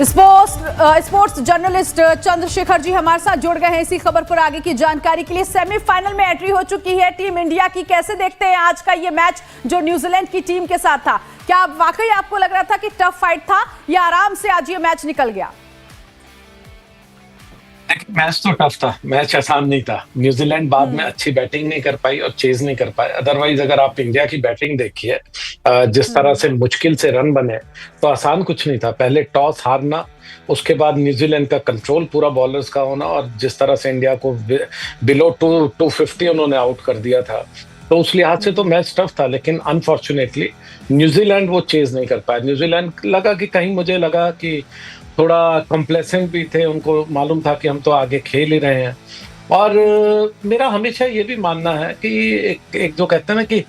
Sports journalist Chandrashekhar ji हमारे साथ जुड़ गए हैं इसी खबर पर आगे की जानकारी के लिए। सेमीफाइनल में एंट्री हो चुकी है टीम इंडिया की, कैसे देखते हैं आज का ये मैच जो न्यूजीलैंड की टीम के साथ था? क्या वाकई आपको लग रहा था कि टफ फाइट था या आराम से आज ये मैच निकल गया? मैच तो टफ था, मैच आसान नहीं था। न्यूजीलैंड बाद में अच्छी बैटिंग नहीं कर पाई और चेज नहीं कर पाए। अदरवाइज अगर आप इंडिया की बैटिंग देखिए, जिस तरह से मुश्किल से रन बने, तो आसान कुछ नहीं था। पहले टॉस हारना, उसके बाद न्यूजीलैंड का कंट्रोल पूरा बॉलर्स का होना, और जिस तरह से इंडिया को बिलो 250 उन्होंने आउट कर दिया था, तो उस लिहाज से तो मैच टफ था। लेकिन अनफॉर्चुनेटली न्यूजीलैंड वो चेज नहीं कर पाया। न्यूजीलैंड मुझे लगा कि थोड़ा कॉम्प्लेसेंट भी थे, उनको मालूम था कि हम तो आगे खेल ही रहे हैं। और मेरा हमेशा ये भी मानना है कि एक जो कहते हैं ना कि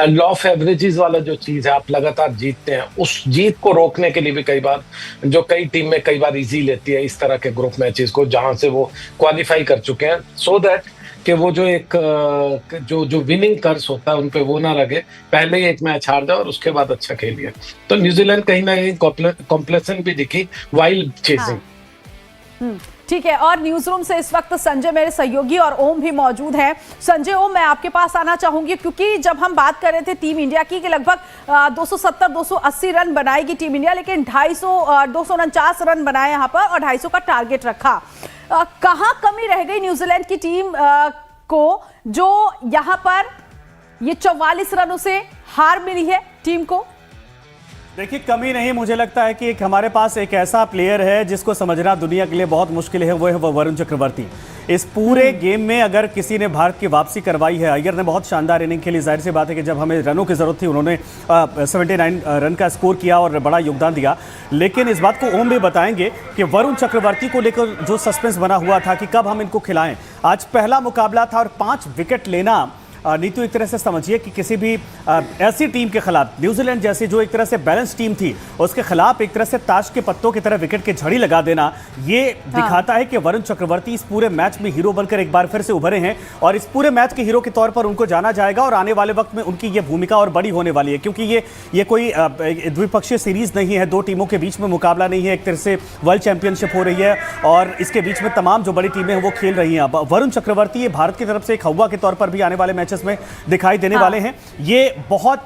लॉ ऑफ एवरेजेस वाला जो चीज है, आप लगातार जीतते हैं, उस जीत को रोकने के लिए भी कई बार कई टीम में कई बार इजी लेती है इस तरह के ग्रुप मैचेस को, जहां से वो क्वालिफाई कर चुके हैं, सो दैट कि वो जो विनिंग कर्स होता है उन पे वो ना लगे, पहले ही एक मैच हार जाए और उसके बाद अच्छा खेलिए। तो न्यूजीलैंड कहीं ना कहीं कॉम्प्लेसेंट भी दिखी वाइल चेजिंग। ठीक है, और न्यूज रूम से इस वक्त संजय मेरे सहयोगी और ओम भी मौजूद हैं। संजय, ओम, मैं आपके पास आना चाहूंगी क्योंकि जब हम बात कर रहे थे टीम इंडिया की कि लगभग 270-280 रन बनाएगी टीम इंडिया, लेकिन 249 रन बनाए यहाँ पर और 250 का टारगेट रखा। कहाँ कमी रह गई न्यूजीलैंड की टीम को जो यहाँ पर ये 44 रनों से हार मिली है टीम को? देखिए, कमी नहीं, मुझे लगता है कि हमारे पास एक ऐसा प्लेयर है जिसको समझना दुनिया के लिए बहुत मुश्किल है, वो है वरुण चक्रवर्ती। इस पूरे गेम में अगर किसी ने भारत की वापसी करवाई है, अय्यर ने बहुत शानदार इनिंग खेली। जाहिर सी बात है कि जब हमें रनों की जरूरत थी उन्होंने 79 रन का स्कोर किया और बड़ा योगदान दिया। लेकिन इस बात को ओम भी बताएंगे कि वरुण चक्रवर्ती को लेकर जो सस्पेंस बना हुआ था कि कब हम इनको खिलाएं, आज पहला मुकाबला था और 5 विकेट लेना नहीं तो एक तरह से समझिए कि किसी भी ऐसी टीम के खिलाफ, न्यूजीलैंड जैसी जो एक तरह से बैलेंस टीम थी, उसके खिलाफ एक तरह से ताश के पत्तों की तरह विकेट की झड़ी लगा देना, ये दिखाता है कि वरुण चक्रवर्ती इस पूरे मैच में हीरो बनकर एक बार फिर से उभरे हैं और इस पूरे मैच के हीरो के तौर पर उनको जाना जाएगा और आने वाले वक्त में उनकी ये भूमिका और बड़ी होने वाली है, क्योंकि ये कोई द्विपक्षीय सीरीज नहीं है, दो टीमों के बीच में मुकाबला नहीं है, एक तरह से वर्ल्ड चैंपियनशिप हो रही है और इसके बीच में तमाम जो बड़ी टीमें हैं वो खेल रही हैं। अब वरुण चक्रवर्ती ये भारत की तरफ से एक हवा के तौर पर भी आने वाले मैचेस में दिखाई देने वाले हैं। ये बहुत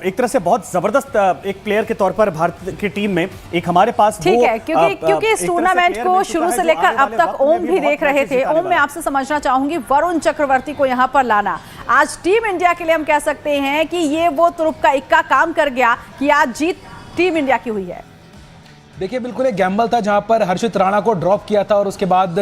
एक तरह से बहुत जबरदस्त एक प्लेयर के तौर पर भारत की टीम में एक हमारे पास ठीक है, क्योंकि इस टूर्नामेंट को शुरू से लेकर अब तक ओम भी देख रहे थे। ओम, मैं आपसे समझना चाहूंगी, वरुण चक्रवर्ती को यहां पर लाना आज टीम इंडिया के लिए हम कह सकते हैं कि ये वो तुरुप का इक्का काम कर गया कि आज जीत टीम इंडिया की हुई है। देखिए, बिल्कुल एक गैम्बल था जहां पर हर्षित राणा को ड्रॉप किया था और उसके बाद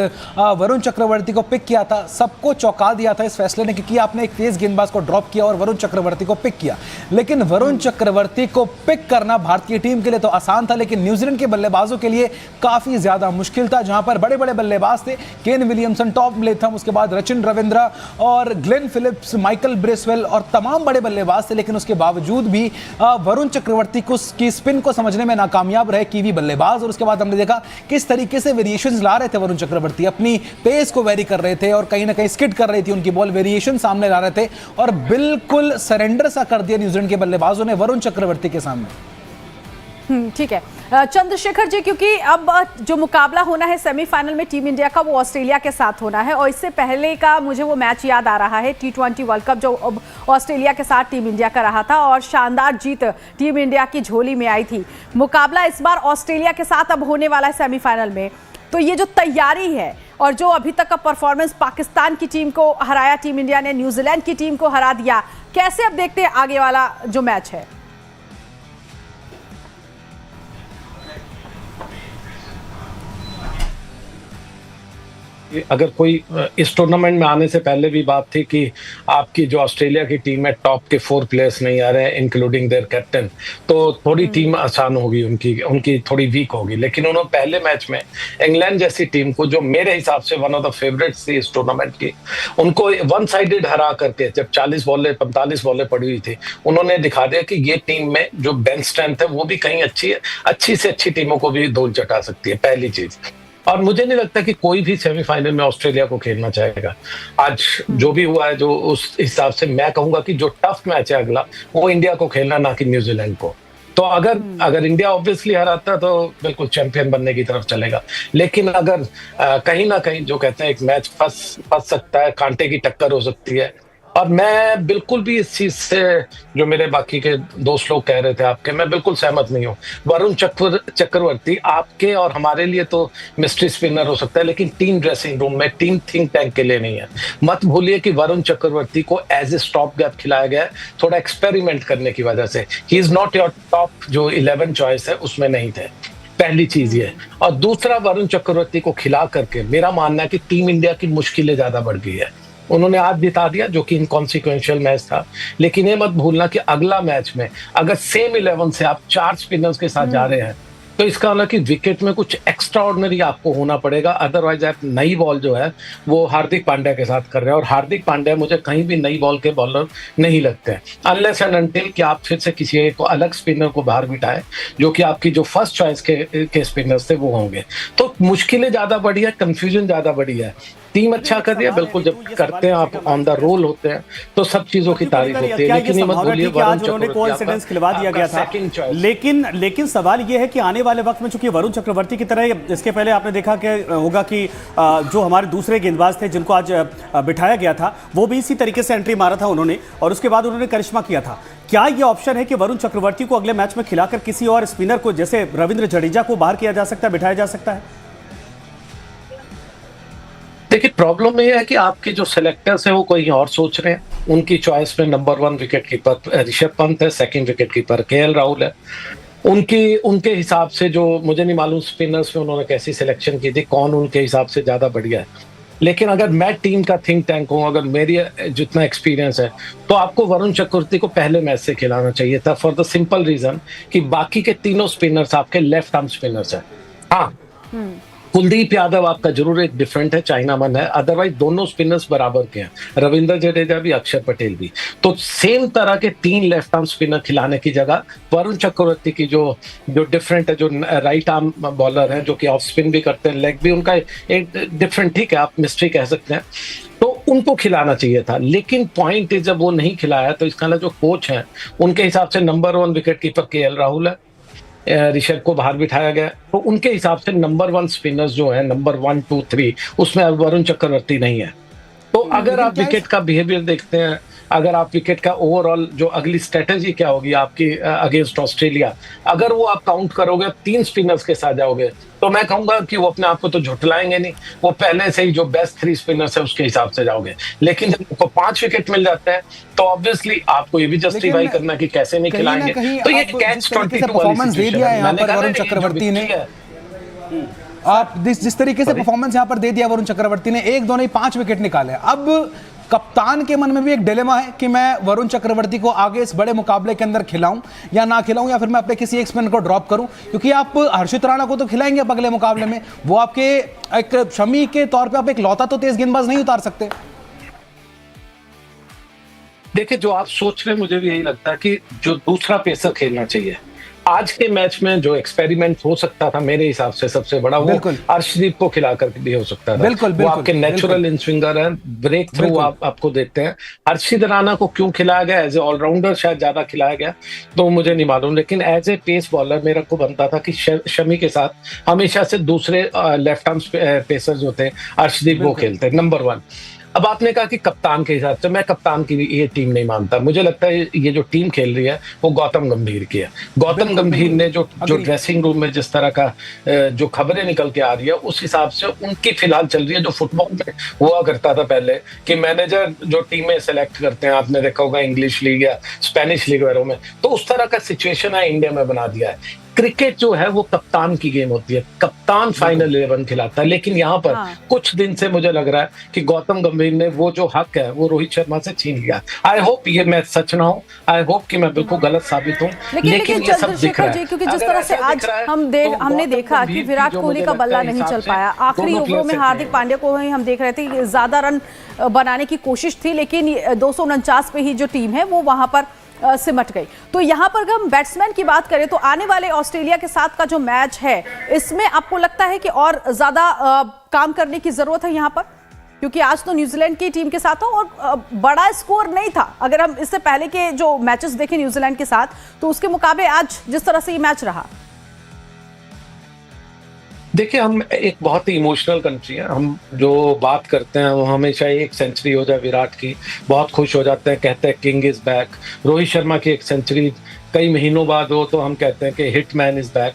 वरुण चक्रवर्ती को पिक किया था। सबको चौंका दिया था इस फैसले ने, क्योंकि आपने एक तेज गेंदबाज को ड्रॉप किया और वरुण चक्रवर्ती को पिक किया। लेकिन वरुण चक्रवर्ती को पिक करना भारतीय टीम के लिए तो आसान था, लेकिन न्यूजीलैंड के बल्लेबाजों के लिए काफी ज्यादा मुश्किल था, जहां पर बड़े बड़े बल्लेबाज थे, केन विलियमसन, टॉम लेथम, उसके बाद रचिन रविंद्र और ग्लेन फिलिप्स, माइकल ब्रेसवेल और तमाम बड़े बल्लेबाज थे। लेकिन उसके बावजूद भी वरुण चक्रवर्ती की स्पिन को समझने में नाकामयाब रहे कीवी बल्लेबाज। और उसके बाद हमने देखा किस तरीके से वेरिएशंस ला रहे थे वरुण चक्रवर्ती, अपनी पेस को वेरी कर रहे थे और कहीं ना कहीं स्किड कर रही थी उनकी बॉल, वेरिएशन सामने ला रहे थे और बिल्कुल सरेंडर सा कर दिया न्यूजीलैंड के बल्लेबाजों ने वरुण चक्रवर्ती के सामने। ठीक है चंद्रशेखर जी, क्योंकि अब जो मुकाबला होना है सेमीफाइनल में टीम इंडिया का, वो ऑस्ट्रेलिया के साथ होना है और इससे पहले का मुझे वो मैच याद आ रहा है, T20 वर्ल्ड कप जो ऑस्ट्रेलिया के साथ टीम इंडिया का रहा था और शानदार जीत टीम इंडिया की झोली में आई थी। मुकाबला इस बार ऑस्ट्रेलिया के साथ अब होने वाला है सेमीफाइनल में, तो ये जो तैयारी है और जो अभी तक का परफॉर्मेंस, पाकिस्तान की टीम को हराया टीम इंडिया ने, न्यूजीलैंड की टीम को हरा दिया, कैसे अब देखते हैं आगे वाला जो मैच है? अगर कोई इस टूर्नामेंट में आने से पहले भी बात थी कि आपकी जो ऑस्ट्रेलिया की टीम है, टॉप के 4 प्लेयर्स नहीं आ रहे हैं इंक्लूडिंग देयर कैप्टन, तो थोड़ी टीम आसान होगी, उनकी थोड़ी वीक होगी। लेकिन उन्होंने पहले मैच में इंग्लैंड जैसी टीम को, जो मेरे हिसाब से वन ऑफ द फेवरेट्स थी इस टूर्नामेंट की, उनको वन साइडेड हरा करके, जब 40 बॉलें 45 बॉलें पड़ी हुई थी, उन्होंने दिखा दिया कि ये टीम में जो बेंच स्ट्रेंथ है वो भी कहीं अच्छी से अच्छी टीमों को भी धूल चटा सकती है, पहली चीज। और मुझे नहीं लगता कि कोई भी सेमीफाइनल में ऑस्ट्रेलिया को खेलना चाहेगा। आज जो भी हुआ है, जो उस हिसाब से मैं कहूंगा कि जो टफ मैच है अगला, वो इंडिया को खेलना, ना कि न्यूजीलैंड को। तो अगर इंडिया ऑब्वियसली हराता तो बिल्कुल चैंपियन बनने की तरफ चलेगा। लेकिन अगर कहीं ना कहीं जो कहते हैं एक मैच फंस सकता है, कांटे की टक्कर हो सकती है। और मैं बिल्कुल भी इस चीज से, जो मेरे बाकी के दोस्त लोग कह रहे थे आपके, मैं बिल्कुल सहमत नहीं हूँ। वरुण चक्रवर्ती आपके और हमारे लिए तो मिस्ट्री स्पिनर हो सकता है, लेकिन टीम ड्रेसिंग रूम में, टीम थिंक टैंक के लिए नहीं है। मत भूलिए कि वरुण चक्रवर्ती को एज ए स्टॉप गैप खिलाया गया है, थोड़ा एक्सपेरिमेंट करने की वजह से। He is not your top जो 11 चॉइस है उसमें नहीं थे, पहली चीज ये। और दूसरा, वरुण चक्रवर्ती को खिला करके मेरा मानना है कि टीम इंडिया की मुश्किलें ज्यादा बढ़ गई है। उन्होंने आज जिता दिया जो कि इनकॉन्सिक्वेंशियल मैच था, लेकिन ये मत भूलना कि अगला मैच में अगर सेम 11 से आप 4 स्पिनर्स के साथ जा रहे हैं तो इसका मतलब कि विकेट में कुछ एक्स्ट्रा ऑर्डिनरी आपको होना पड़ेगा। अदरवाइज आप नई बॉल जो है वो हार्दिक पांड्या के साथ कर रहे हैं, और हार्दिक पांड्या मुझे कहीं भी नई बॉल के बॉलर नहीं लगते हैं, अनलेस एंड अनटिल कि आप फिर से किसी एक अलग स्पिनर को बाहर बिठाएं जो कि आपकी जो फर्स्ट चॉइस के स्पिनर्स थे वो होंगे। तो मुश्किलें ज्यादा बढ़ी है, कंफ्यूजन ज्यादा बढ़ी है। टीम अच्छा कर रही है, बिल्कुल जब करते हैं आप ऑन द रोल होते हैं तो सब चीजों की तारीफ होती है। लेकिन ये मत भूलिए वरुण कोइंसिडेंस खिलवा दिया गया था, लेकिन सवाल ये है कि आने वाले वक्त में चूंकि वरुण चक्रवर्ती की तरह, इसके पहले आपने देखा कि होगा कि जो हमारे दूसरे गेंदबाज थे जिनको आज बिठाया गया था वो भी इसी तरीके से एंट्री मारा था उन्होंने, और उसके बाद उन्होंने करिश्मा किया था। क्या ये ऑप्शन है कि वरुण चक्रवर्ती को अगले मैच में खिलाकर किसी और स्पिनर को, जैसे रविंद्र जडेजा को बाहर किया जा सकता है, बिठाया जा सकता है? देखिए, प्रॉब्लम ये है कि आपके जो सिलेक्टर्स हैं वो कोई और सोच रहे हैं। उनकी चॉइस में number 1 wicket keeper Rishabh Pant है, second wicket keeper KL Rahul है। उनके हिसाब से, जो मुझे नहीं मालूम स्पिनर्स में उन्होंने कैसी सिलेक्शन की थी, कौन उनके हिसाब से ज्यादा बढ़िया है। लेकिन अगर मैं टीम का थिंक टैंक हूं, अगर मेरी जितना एक्सपीरियंस है, तो आपको वरुण चक्रवर्ती को पहले मैच से खिलाना चाहिए था, फॉर द सिंपल रीजन कि बाकी के तीनों स्पिनर्स आपके लेफ्ट आर्म स्पिनर्स हैं। हाँ, कुलदीप यादव आपका जरूर एक डिफरेंट है, चाइनामैन है, अदरवाइज दोनों स्पिनर्स बराबर के हैं, रविंद्र जडेजा भी, अक्षर पटेल भी। तो सेम तरह के 3 लेफ्ट आर्म स्पिनर खिलाने की जगह वरुण चक्रवर्ती की जो डिफरेंट है, जो राइट आर्म बॉलर है, जो कि ऑफ स्पिन भी करते हैं, लेग भी उनका एक डिफरेंट, ठीक है आप मिस्ट्री कह सकते हैं, तो उनको खिलाना चाहिए था। लेकिन पॉइंट जब वो नहीं खिलाया तो इसका जो कोच है उनके हिसाब से number 1 wicket keeper KL Rahul है, ऋषभ को बाहर बिठाया गया, तो उनके हिसाब से नंबर 1 स्पिनर्स जो है, नंबर 1, 2, 3, उसमें वरुण चक्रवर्ती नहीं है। तो अगर आप विकेट का बिहेवियर देखते हैं, अगर आप विकेट का ओवरऑल जो अगली स्ट्रेटेजी क्या होगी आपकी अगेंस्ट ऑस्ट्रेलिया, अगर वो आप काउंट करोगे 3 स्पिनर्स के साथ जाओगे, तो मैं कहूंगा कि वो अपने आप को तो झुठलाएंगे नहीं, वो पहले से ही जो बेस्ट 3 स्पिनर्स है उसके हिसाब से जाओगे। लेकिन जब आपको 5 विकेट मिल जाते हैं तो ऑब्वियसली आपको ये भी जस्टिफाई करना कि कैसे नहीं खिलाएंगे। तो ये कैच 22 परफॉर्मेंस दे दिया है यहाँ पर वरुण चक्रवर्ती ने, आप जिस तरीके से परफॉर्मेंस यहाँ पर दे दिया वरुण चक्रवर्ती ने, 1, 2 नहीं 5 विकेट निकाले। अब कप्तान के मन में भी एक डिलेमा है कि मैं वरुण चक्रवर्ती को आगे इस बड़े मुकाबले के अंदर खिलाऊं या ना खिलाऊं, या फिर मैं अपने किसी एक स्पिनर को ड्रॉप करूं, क्योंकि आप हर्षित राणा को तो खिलाएंगे अब अगले मुकाबले में, वो आपके एक शमी के तौर पे आप एक लौता तो तेज गेंदबाज नहीं उतार सकते। देखिए, जो आप सोच रहे हैं मुझे भी यही लगता है कि जो दूसरा पेसर खेलना चाहिए। आज के मैच में जो एक्सपेरिमेंट हो सकता था मेरे हिसाब से सबसे बड़ा, वो अर्शदीप को खिलाकर भी हो सकता था। वो आपके नेचुरल इन स्विंगर हैं, ब्रेक थ्रू आपको देखते हैं। हर्षित राणा को क्यों खिलाया गया, एज ए ऑलराउंडर शायद ज्यादा खिलाया गया, तो मुझे नहीं मालूम, लेकिन एज ए पेस बॉलर मेरे को बनता था कि शमी के साथ हमेशा से दूसरे लेफ्ट आर्म पेसर जो थे अर्शदीप वो खेलते, नंबर 1। अब आपने कहा कि कप्तान के हिसाब से, मैं कप्तान की ये टीम नहीं मानता। मुझे लगता है ये जो टीम खेल रही है वो गौतम गंभीर की है। गौतम गंभीर ने जो ड्रेसिंग रूम में जिस तरह का जो खबरें निकल के आ रही है, उस हिसाब से उनकी फिलहाल चल रही है जो फुटबॉल में हुआ करता था पहले, कि मैनेजर जो टीमें सेलेक्ट करते हैं, आपने देखा होगा इंग्लिश लीग या स्पेनिश लीग वगैरह में, तो उस तरह का सिचुएशन है इंडिया में बना दिया है। क्रिकेट जो है वो कप्तान की गेम होती है, कप्तान फाइनल 11 खिलाता है। लेकिन यहाँ पर कुछ दिन से मुझे लग रहा है कि गौतम गंभीर ने वो जो हक है वो रोहित शर्मा से छीन लिया। आई होप ये मैच सच ना हो, आई होप कि मैं बिल्कुल गलत साबित हूँ, लेकिन ये सब दिख रहा है। क्योंकि जिस तरह से आज हमने देखा कि विराट कोहली का बल्ला नहीं चल पाया, आखिरी ओवरों में हार्दिक पांड्या को ही हम देख रहे थे ज्यादा रन बनाने की कोशिश थी, लेकिन 249 पे ही जो टीम है वो वहां पर सिमट गई। तो यहाँ पर अगर हम बैट्समैन की बात करें तो आने वाले ऑस्ट्रेलिया के साथ का जो मैच है, इसमें आपको लगता है कि और ज्यादा काम करने की जरूरत है यहाँ पर? क्योंकि आज तो न्यूजीलैंड की टीम के साथ हो और बड़ा स्कोर नहीं था। अगर हम इससे पहले के जो मैचेस देखें न्यूजीलैंड के साथ, तो उसके मुकाबले आज जिस तरह से ये मैच रहा। देखिए, हम एक बहुत ही इमोशनल कंट्री है। हम जो बात करते हैं वो हमेशा एक सेंचुरी हो जाए विराट की, बहुत खुश हो जाते हैं, कहते हैं king is back. Rohit Sharma की एक सेंचुरी कई महीनों बाद हो तो हम कहते हैं कि हिटमैन इज बैक।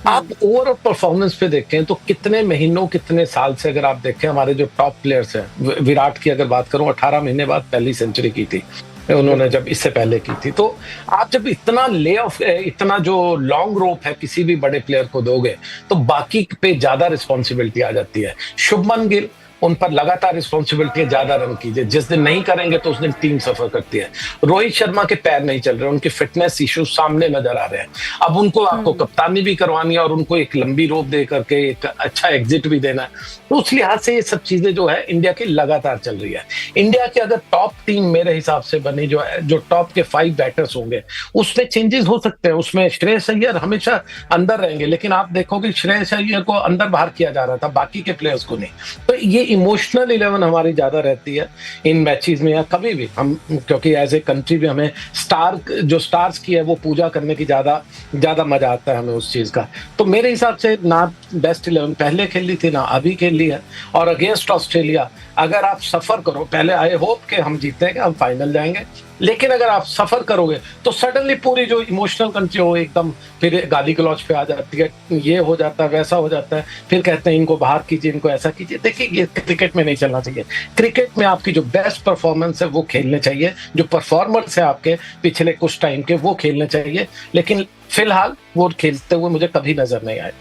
आप ओवरऑल परफॉर्मेंस पे देखें तो कितने महीनों कितने साल से अगर आप देखें, हमारे जो टॉप प्लेयर्स हैं, विराट की अगर बात करूं 18 महीने बाद पहली सेंचुरी की थी उन्होंने, जब इससे पहले की थी। तो आप जब इतना ले ऑफ, इतना जो लॉन्ग रोप है किसी भी बड़े प्लेयर को दोगे तो बाकी पे ज्यादा रिस्पॉन्सिबिलिटी आ जाती है। शुभमन गिल, उन पर लगातार रिस्पॉन्सिबिलिटी है, ज्यादा रन कीजिए, जिस दिन नहीं करेंगे तो उस दिन टीम सफर करती है। रोहित शर्मा के पैर नहीं चल रहे, उनके फिटनेस इश्यूज सामने नजर आ रहे हैं। अब उनको आपको कप्तानी भी करवानी है और उनको एक लंबी रोप दे करके एक अच्छा एग्जिट भी देना है। तो उस लिहाज से ये सब चीजें जो है इंडिया की लगातार चल रही है। इंडिया की अगर टॉप टीम मेरे हिसाब से बनी जो टॉप के 5 बैटर्स होंगे, उसमें चेंजेस हो सकते हैं। उसमें श्रेयस अय्यर हमेशा अंदर रहेंगे, लेकिन आप देखोगे श्रेयस अय्यर को अंदर बाहर किया जा रहा था, बाकी के प्लेयर्स को नहीं। तो ये इमोशनल 11 हमारी ज्यादा रहती है इन मैचेस में या कभी भी हम, क्योंकि एज ए कंट्री भी हमें स्टार्स की है वो पूजा करने की ज्यादा मजा आता है हमें उस चीज का। तो मेरे हिसाब से ना बेस्ट 11 पहले खेली थी ना अभी खेल ली है। और अगेंस्ट ऑस्ट्रेलिया अगर आप सफर करो, पहले आई होप के हम जीतेंगे, हम फाइनल जाएंगे, लेकिन अगर आप सफर करोगे तो सडनली पूरी जो इमोशनल कंट्री हो एकदम फिर गाली गलौज पे आ जाती है, ये हो जाता है, वैसा हो जाता है, फिर कहते हैं इनको बाहर कीजिए, इनको ऐसा कीजिए। देखिए, ये क्रिकेट में नहीं चलना चाहिए। क्रिकेट में आपकी जो बेस्ट परफॉर्मेंस है वो खेलने चाहिए, जो परफॉर्मर्स है आपके पिछले कुछ टाइम के वो खेलने चाहिए, लेकिन फिलहाल वो खेलते हुए मुझे कभी नजर नहीं आए।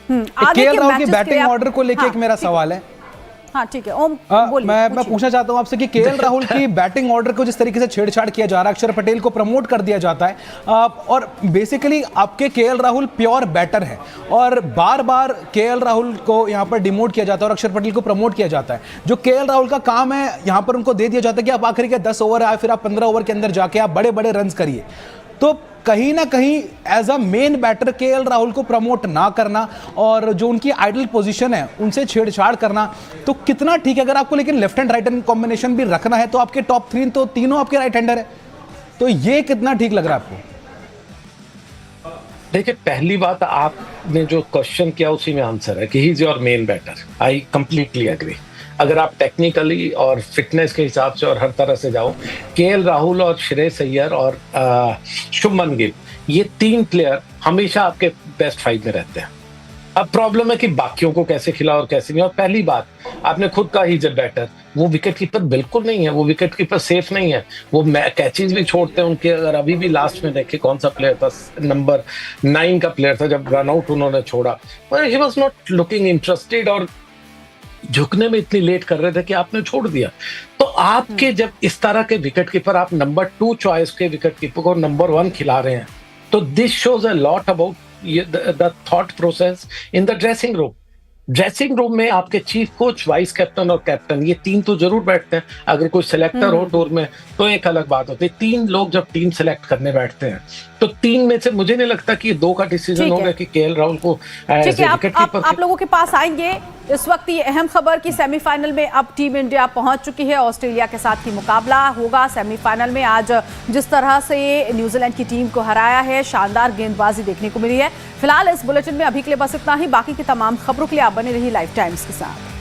केएल राहुल की बैटिंग ऑर्डर को लेके एक मेरा सवाल है। हाँ ठीक है ओम, मैं पूछना चाहता हूं आपसे कि केएल राहुल की बैटिंग ऑर्डर को जिस तरीके से छेड़छाड़ किया जा रहा है, अक्षर पटेल को प्रमोट कर दिया जाता है, और बेसिकली आपके केएल राहुल प्योर बैटर है और बार बार केएल राहुल को यहां पर डिमोट किया जाता है और अक्षर पटेल को प्रमोट किया जाता है। जो केएल राहुल का काम है यहां पर उनको दे दिया जाता है कि आप आखिरी के 10 ओवर आए, फिर आप 15 ओवर के अंदर जाके आप बड़े बड़े रन करिए। तो कहीं ना कहीं as a main batter KL Rahul को प्रमोट ना करना और जो उनकी आइडल पोजीशन है उनसे छेड़छाड़ करना, तो कितना ठीक है? अगर आपको लेकिन left hand right hand combination भी रखना है तो आपके टॉप 3 तो तीनों आपके राइट हैंडर है, तो ये कितना ठीक लग रहा है आपको? देखिए, पहली बात आपने जो क्वेश्चन किया उसी में आंसर है कि he is your main batter. I completely agree. अगर आप टेक्निकली और फिटनेस के हिसाब से और हर तरह से जाओ, केएल राहुल और श्रेयस अय्यर और शुभमन गिल, ये 3 प्लेयर हमेशा आपके बेस्ट 5 में रहते हैं। अब प्रॉब्लम है कि बाकियों को कैसे खिलाओ और कैसे नहीं। और पहली बात आपने खुद कहा, ही इज अ बैटर, वो विकेट कीपर बिल्कुल नहीं है, वो विकेट कीपर सेफ नहीं है, वो कैचेज भी छोड़ते हैं उनके। अगर अभी भी लास्ट में देखे कौन सा प्लेयर था, नंबर 9 का प्लेयर था, जब रन आउट उन्होंने छोड़ा, he was not looking interested और झुकने में इतनी लेट कर रहे थे कि आपने छोड़ दिया। तो आपके जब इस तरह के विकेट कीपर, आप नंबर 2 चॉइस के विकेट कीपर को नंबर 1 खिला रहे हैं, तो this shows a lot about the thought process in the dressing room. Dressing room में आपके चीफ कोच, वाइस कैप्टन और कैप्टन, ये 3 तो जरूर बैठते हैं। अगर कोई सिलेक्टर हो टूर में तो एक अलग बात होती है। 3 लोग जब टीम सेलेक्ट करने बैठते हैं तो 3 में से मुझे नहीं लगता कि 2 का डिसीजन होगा कि केएल राहुल को ठीक है। आप लोगों के पास आएंगे। इस वक्त ये अहम खबर कि सेमीफाइनल में अब टीम इंडिया पहुंच चुकी है। ऑस्ट्रेलिया के साथ ही मुकाबला होगा सेमीफाइनल में। आज जिस तरह से न्यूजीलैंड की टीम को हराया है, शानदार गेंदबाजी देखने को मिली है। फिलहाल इस बुलेटिन में अभी के लिए बस इतना ही। बाकी की तमाम खबरों के लिए आप बने रहिए लाइव टाइम्स के साथ।